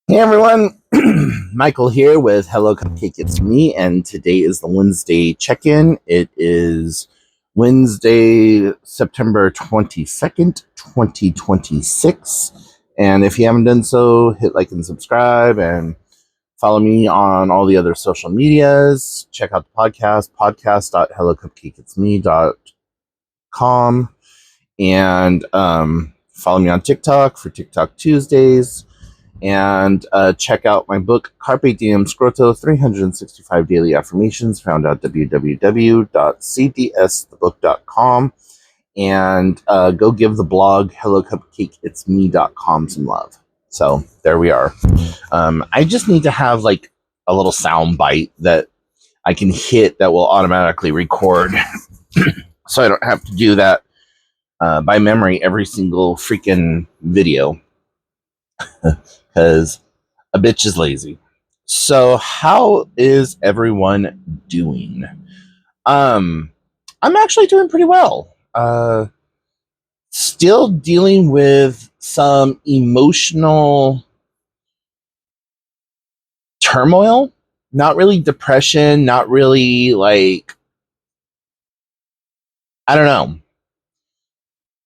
Hey everyone, Michael here with Hello Cupcake Its Me, and today is the Wednesday check-in. It is Wednesday, September 22nd, 2026. And if you haven't done so, hit like and subscribe and follow me on all the other social medias. Check out the podcast, podcast.hellocupcakeitsme.com, and follow me on TikTok for TikTok Tuesdays. And check out my book, Carpe Diem Scroto, 365 Daily Affirmations, found at www.cdsthebook.com. And go give the blog, hellocupcakeitsme.com, some love. So there we are. I just need to have like a little sound bite that I can hit that will automatically record. So I don't have to do that by memory every single freaking video. Because a bitch is lazy. So how is everyone doing? I'm actually doing pretty well. Still dealing with some emotional turmoil. Not really depression, not really like, I don't know.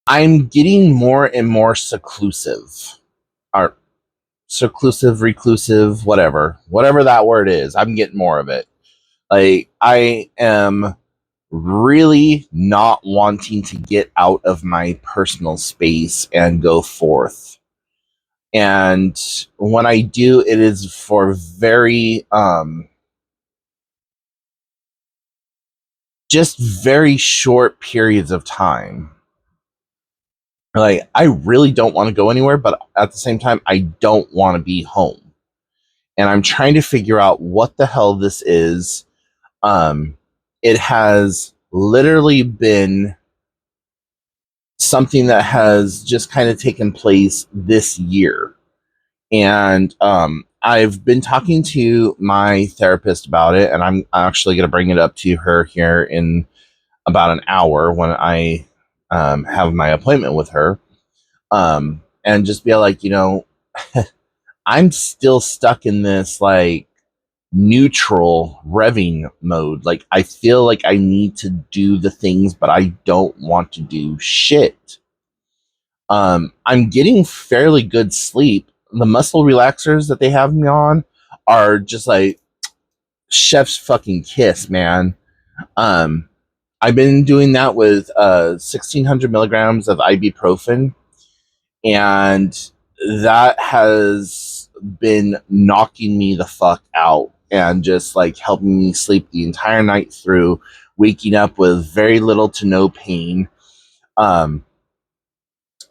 I'm getting more and more seclusive. Or seclusive, reclusive, whatever that word is. I'm getting more of it. Like, I am really not wanting to get out of my personal space and go forth. And when I do, it is for very, just very short periods of time. Like, I really don't want to go anywhere, but at the same time, I don't want to be home. And I'm trying to figure out what the hell this is. It has literally been something that has just kind of taken place this year. And I've been talking to my therapist about it, and I'm actually going to bring it up to her here in about an hour when I have my appointment with her. And just be like, I'm still stuck in this like neutral revving mode. Like, I feel like I need to do the things, but I don't want to do shit. I'm getting fairly good sleep. The muscle relaxers that they have me on are just like chef's fucking kiss, man. Um, I've been doing that with 1600 milligrams of ibuprofen, and that has been knocking me the fuck out and just like helping me sleep the entire night through, waking up with very little to no pain. I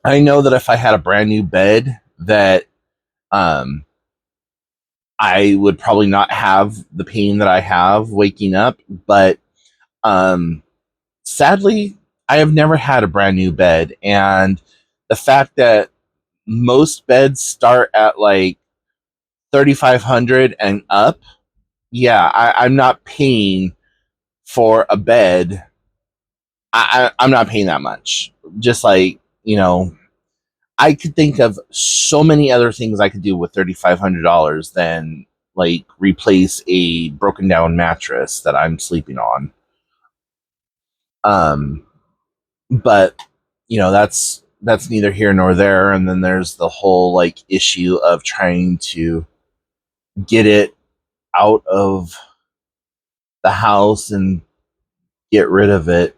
know that if I had a brand new bed that um, I would probably not have the pain that I have waking up, but um, sadly, I have never had a brand new bed, and the fact that most beds start at like 3,500 and up, yeah, I'm not paying for a bed. I'm not paying that much. Just like, I could think of so many other things I could do with $3,500 than like replace a broken down mattress that I'm sleeping on. Um, but that's neither here nor there. And then there's the whole like issue of trying to get it out of the house and get rid of it.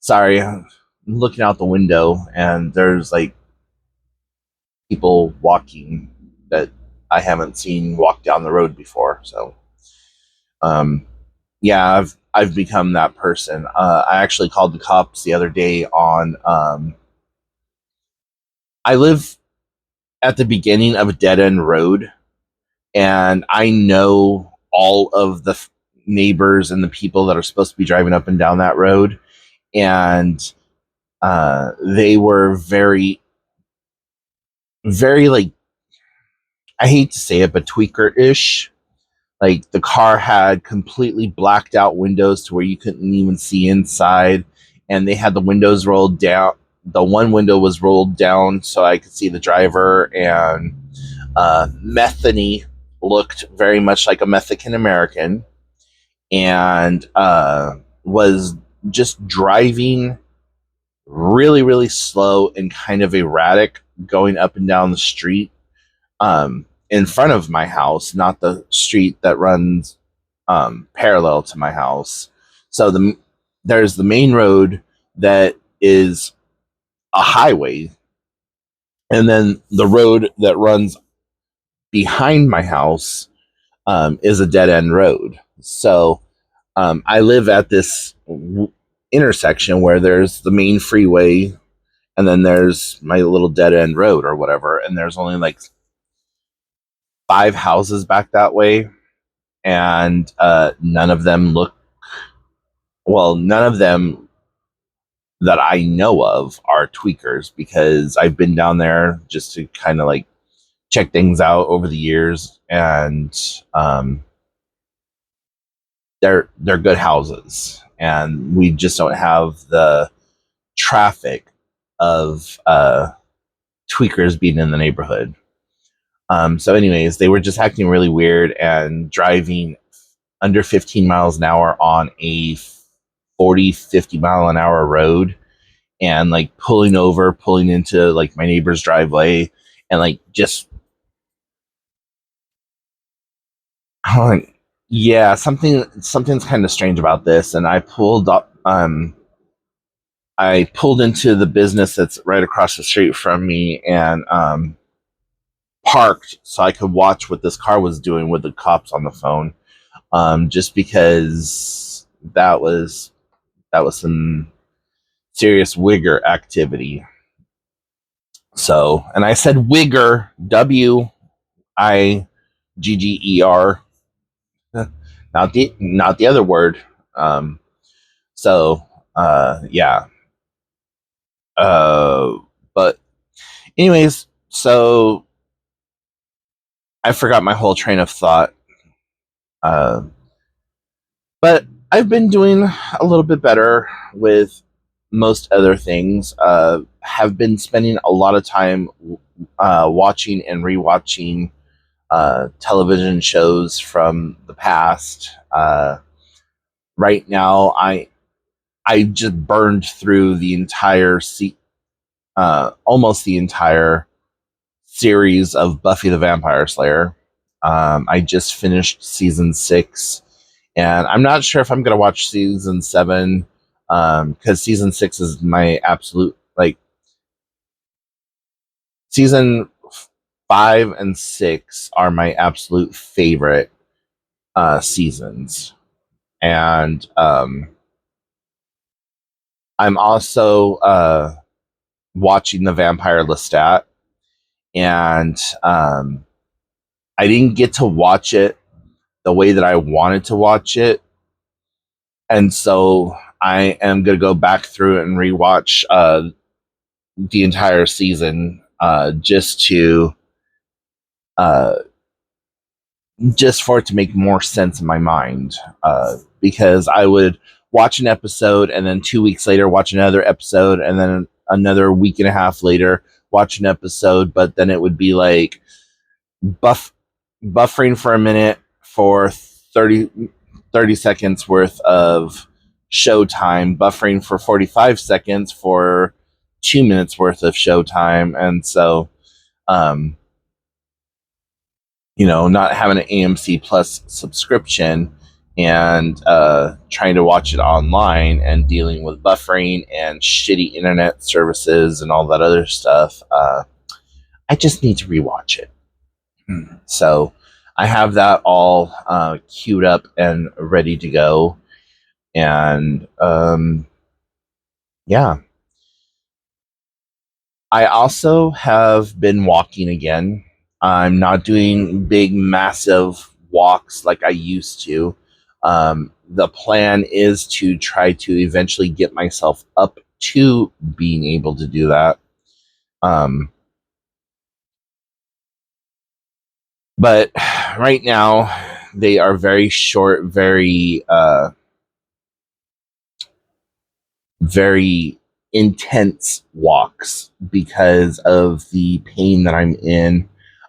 Sorry, I'm looking out the window and there's like people walking that I haven't seen walk down the road before. So, um, yeah, I've become that person. I actually called the cops the other day on. I live at the beginning of a dead end road, and I know all of the neighbors and the people that are supposed to be driving up and down that road, and they were very, very like, I hate to say it, but tweaker-ish. Like, the car had completely blacked out windows to where you couldn't even see inside, and they had the windows rolled down. The one window was rolled down so I could see the driver, and Methany looked very much like a Mexican American, and was just driving really, really slow and kind of erratic, going up and down the street in front of my house, not the street that runs parallel to my house. So there's the main road that is a highway, and then the road that runs behind my house is a dead end road. So I live at this intersection where there's the main freeway, and then there's my little dead end road or whatever, and there's only like 5 houses back that way, and none of them look well. None of them that I know of are tweakers, because I've been down there just to kind of like check things out over the years, and they're good houses, and we just don't have the traffic of tweakers being in the neighborhood. So, anyways, they were just acting really weird and driving under 15 miles an hour on a 40, 50 mile an hour road, and like pulling over, pulling into like my neighbor's driveway, and like just, yeah, something's kind of strange about this. And I pulled into the business that's right across the street from me, and parked so I could watch what this car was doing with the cops on the phone. Just because that was some serious wigger activity. So, and I said wigger, Wigger, not the other word. So, yeah. Uh, but anyways, so I forgot my whole train of thought. Uh, but I've been doing a little bit better with most other things. Have been spending a lot of time watching and rewatching television shows from the past. Right now, I just burned through the entire almost the entire series of Buffy the Vampire Slayer. I just finished season 6, and I'm not sure if I'm gonna watch season 7, because season 6 is my absolute, like, season 5 and 6 are my absolute favorite seasons. And I'm also watching the Vampire Lestat, and I didn't get to watch it the way that I wanted to watch it, and so I am gonna go back through it and rewatch the entire season, uh, just for it to make more sense in my mind. Because I would watch an episode, and then 2 weeks later watch another episode, and then another week and a half later watch an episode, but then it would be like buffering for a minute for 30 seconds worth of showtime, buffering for 45 seconds for 2 minutes worth of showtime. And so, um, not having an AMC Plus subscription, and trying to watch it online, and dealing with buffering and shitty internet services and all that other stuff, I just need to rewatch it. So I have that all queued up and ready to go. And yeah, I also have been walking again. I'm not doing big, massive walks like I used to. The plan is to try to eventually get myself up to being able to do that. Um, but right now, they are very short, very intense walks because of the pain that I'm in.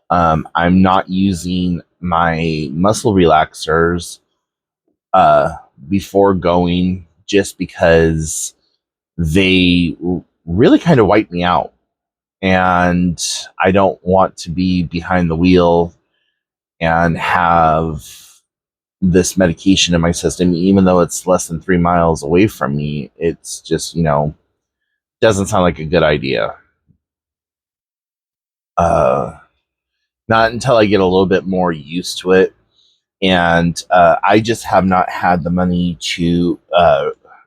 I'm not using my muscle relaxers before going just because they really kind of wipe me out. And I don't want to be behind the wheel and have this medication in my system, even though it's less than 3 miles away from me. It's just, doesn't sound like a good idea. Uh, Not until I get a little bit more used to it. And I just have not had the money to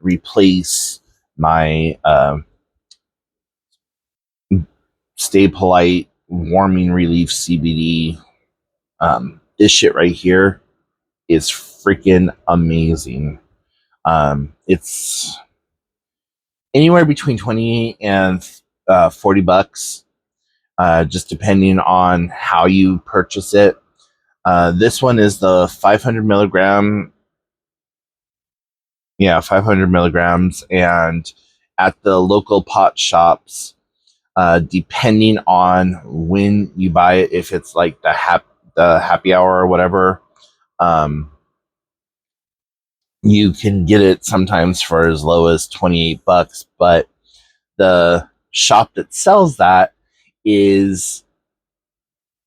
replace my Stay Polite Warming Relief CBD. This shit right here is freaking amazing. It's anywhere between 20 and $40, just depending on how you purchase it. This one is the 500 milligram. Yeah, 500 milligrams. And at the local pot shops, depending on when you buy it, if it's like the happy hour or whatever, um, you can get it sometimes for as low as $28. But the shop that sells that is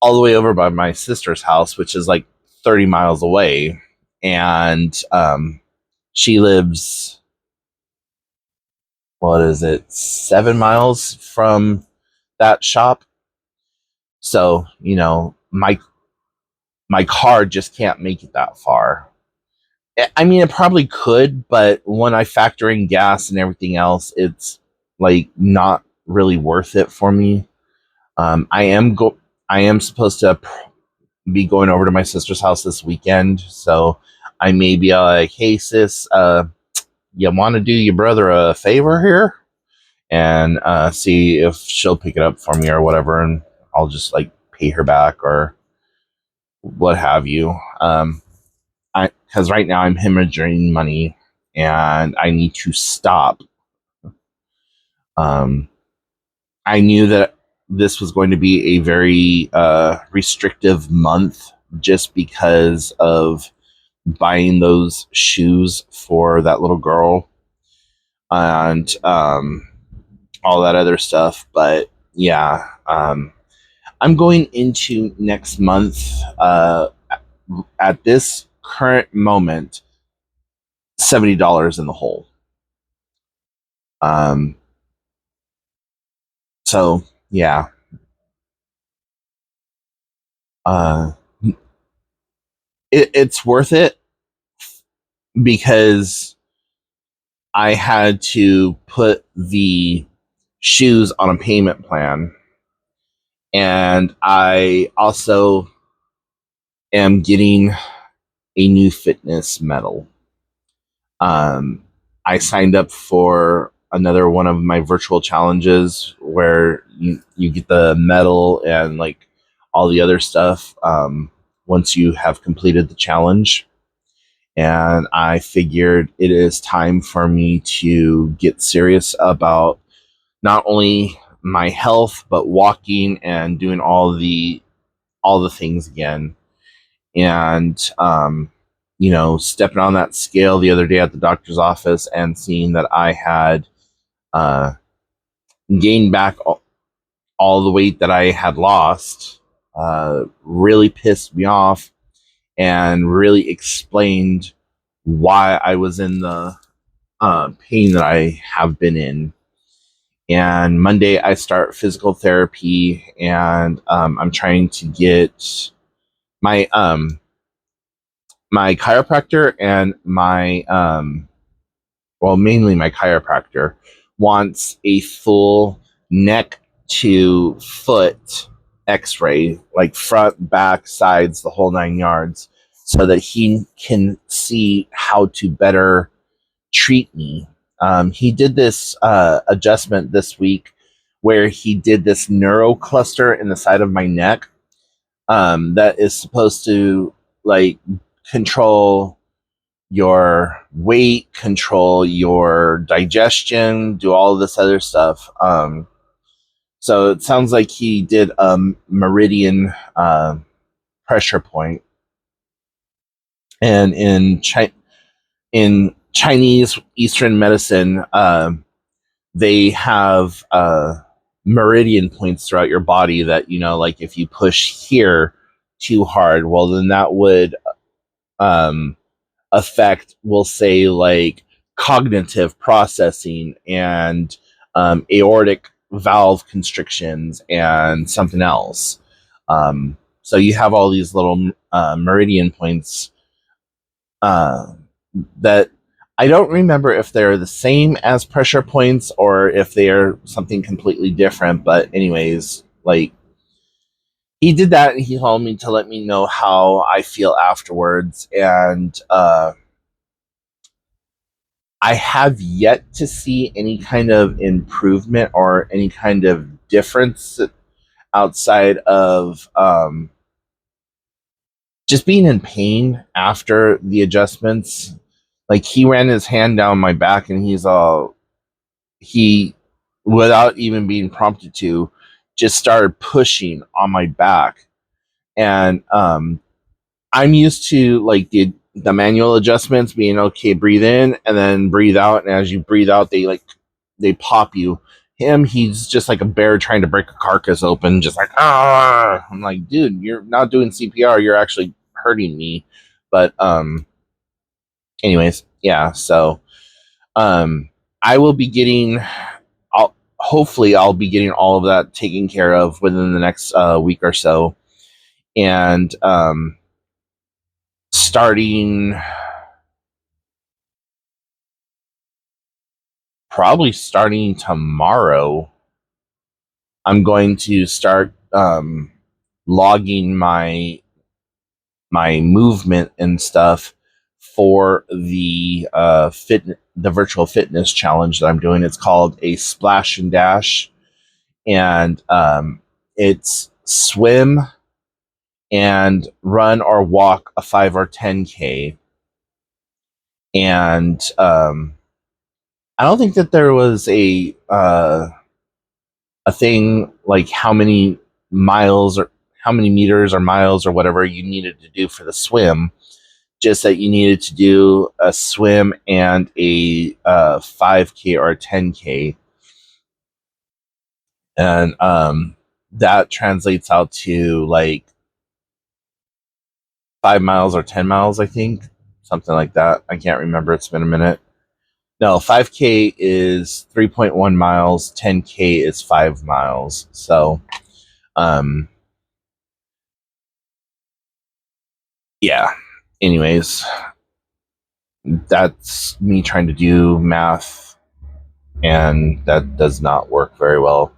all the way over by my sister's house, which is like 30 miles away. And she lives, what is it, 7 miles from that shop. So, my car just can't make it that far. I mean, it probably could, but when I factor in gas and everything else, it's like not really worth it for me. I am supposed to be going over to my sister's house this weekend, so I may be like, "Hey, sis, you want to do your brother a favor here?" And see if she'll pick it up for me or whatever, and I'll just like pay her back or what have you. Because right now I'm hemorrhaging money and I need to stop. Um, I knew that this was going to be a very restrictive month just because of buying those shoes for that little girl and all that other stuff. But yeah, I'm going into next month at this current moment $70 in the hole. Um, so yeah, uh, it's worth it because I had to put the shoes on a payment plan, and I also am getting a new fitness medal. Um, I signed up for another one of my virtual challenges where you get the medal and like all the other stuff once you have completed the challenge. And I figured it is time for me to get serious about not only my health but walking and doing all the things again. And stepping on that scale the other day at the doctor's office and seeing that I had uh, gained back all the weight that I had lost really pissed me off and really explained why I was in the pain that I have been in. And Monday I start physical therapy, and I'm trying to get my my chiropractor and my mainly my chiropractor wants a full neck to foot x-ray, like front, back, sides, the whole 9 yards, so that he can see how to better treat me. He did this adjustment this week where he did this neuro cluster in the side of my neck that is supposed to like control your weight, control your digestion, do all of this other stuff. So it sounds like he did a meridian pressure point, and in Chinese Eastern medicine, they have meridian points throughout your body that, like if you push here too hard, well, then that would um, affect, we'll say, like cognitive processing and aortic valve constrictions and something else. So you have all these little meridian points uh, that I don't remember if they're the same as pressure points or if they are something completely different. But anyways, like he did that and he told me to let me know how I feel afterwards. And I have yet to see any kind of improvement or any kind of difference outside of just being in pain after the adjustments. Like he ran his hand down my back and he, without even being prompted to, just started pushing on my back. And I'm used to like the manual adjustments being okay, breathe in and then breathe out, and as you breathe out, they pop you. Him, he's just like a bear trying to break a carcass open, just like ah. I'm like, dude, you're not doing CPR, you're actually hurting me. But anyways, yeah. So um, I will be getting. Hopefully I'll be getting all of that taken care of within the next week or so, and starting probably starting tomorrow, I'm going to start logging my movement and stuff for the virtual fitness challenge that I'm doing. It's called a splash and dash, and it's swim and run or walk a 5 or 10K. And I don't think that there was a thing like how many miles or how many meters or miles or whatever you needed to do for the swim. Just that you needed to do a swim and a 5K or a 10K, and that translates out to like 5 miles or 10 miles, I think, something like that. I can't remember. It's been a minute. No, 5K is 3.1 miles. 10K is 5 miles. So, um, yeah. Anyways, that's me trying to do math, and that does not work very well.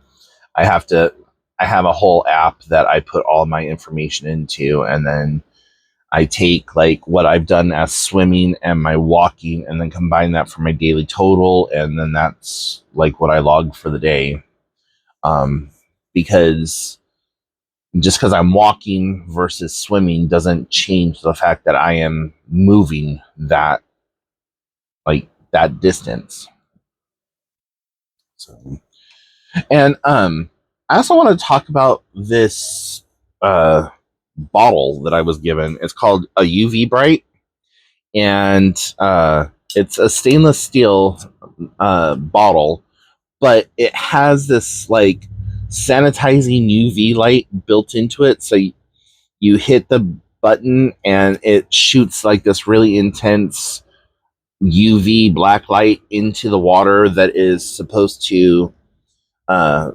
I have to. I have a whole app that I put all my information into, and then I take like what I've done as swimming and my walking, and then combine that for my daily total, and then that's like what I log for the day. Um, because just because I'm walking versus swimming doesn't change the fact that I am moving that distance. So, and I also want to talk about this uh, bottle that I was given. It's called a UV Bright, and it's a stainless steel bottle, but it has this like sanitizing UV light built into it. So you hit the button and it shoots like this really intense UV black light into the water that is supposed to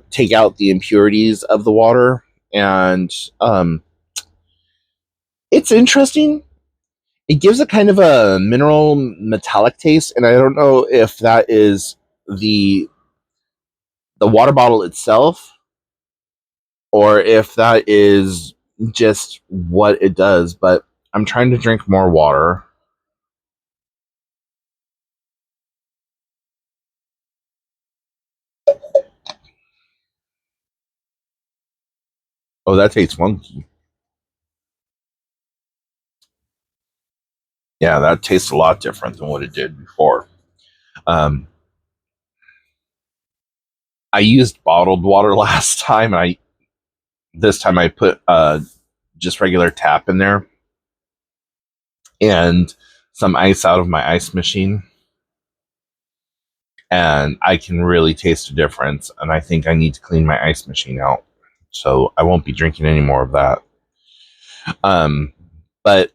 take out the impurities of the water. And it's interesting. It gives a kind of a mineral metallic taste, and I don't know if that is the the water bottle itself or if that is just what it does. But I'm trying to drink more water. Oh, that tastes funky. Yeah, that tastes a lot different than what it did before. Um, I used bottled water last time, and this time I put just regular tap in there and some ice out of my ice machine, and I can really taste a difference. And I think I need to clean my ice machine out, so I won't be drinking any more of that. But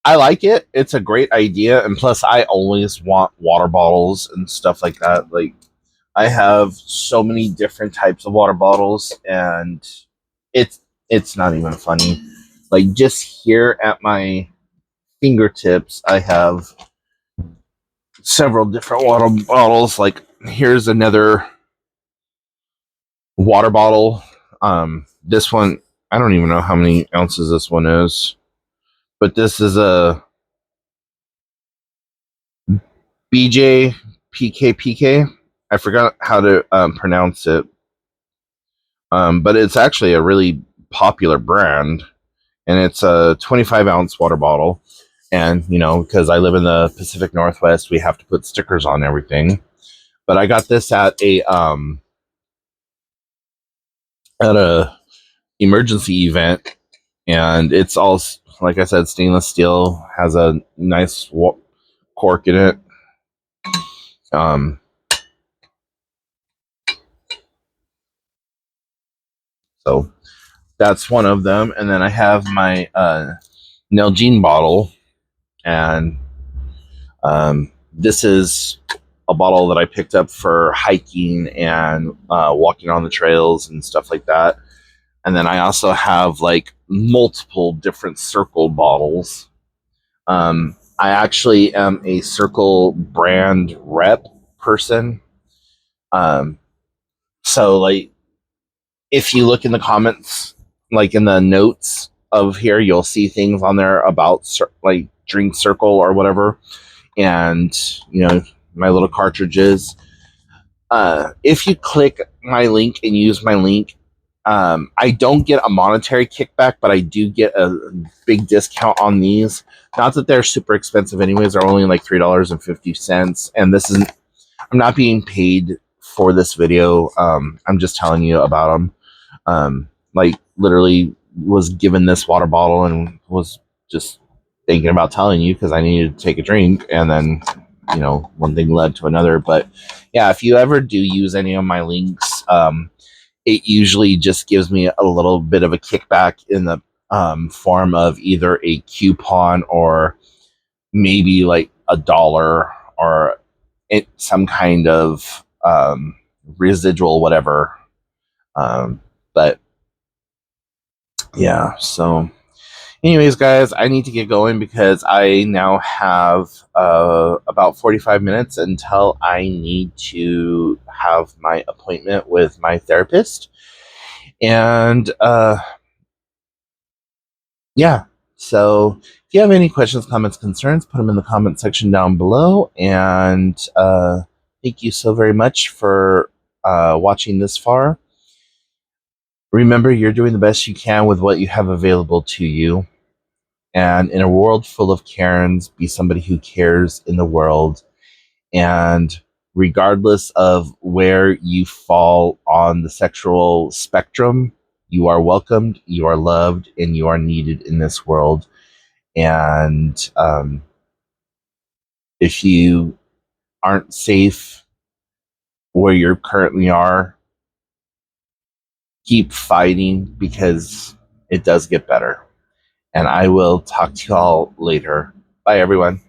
I like it. It's a great idea, and plus, I always want water bottles and stuff like that. Like, I have so many different types of water bottles, and it's it's not even funny. Like, just here at my fingertips, I have several different water bottles. Like, here's another water bottle. This one, I don't even know how many ounces this one is, but this is a BJ PK. I forgot how to pronounce it, but it's actually a really popular brand, and it's a 25-ounce water bottle. And because I live in the Pacific Northwest, we have to put stickers on everything. But I got this at a emergency event, and it's all, like I said, stainless steel, has a nice cork in it. So that's one of them. And then I have my Nalgene bottle, and this is a bottle that I picked up for hiking and walking on the trails and stuff like that. And then I also have like multiple different Circle bottles. I actually am a Circle brand rep person. Um, so like, if you look in the comments, like in the notes of here, you'll see things on there about like Drink Circle or whatever, and my little cartridges. If you click my link and use my link, I don't get a monetary kickback, but I do get a big discount on these. Not that they're super expensive, anyways. They're only like $3.50, and this isn't. I'm not being paid for this video. I'm just telling you about them. Like, literally was given this water bottle and was just thinking about telling you because I needed to take a drink, and then one thing led to another. But yeah, if you ever do use any of my links, it usually just gives me a little bit of a kickback in the form of either a coupon or maybe like $1 or some kind of residual, whatever. But yeah, so anyways, guys, I need to get going because I now have about 45 minutes until I need to have my appointment with my therapist. And yeah, so if you have any questions, comments, concerns, put them in the comment section down below. And thank you so very much for watching this far. Remember, you're doing the best you can with what you have available to you. And in a world full of Karens, be somebody who cares in the world. And regardless of where you fall on the sexual spectrum, you are welcomed, you are loved, and you are needed in this world. And if you aren't safe where you currently are, keep fighting because it does get better. And I will talk to y'all later. Bye, everyone.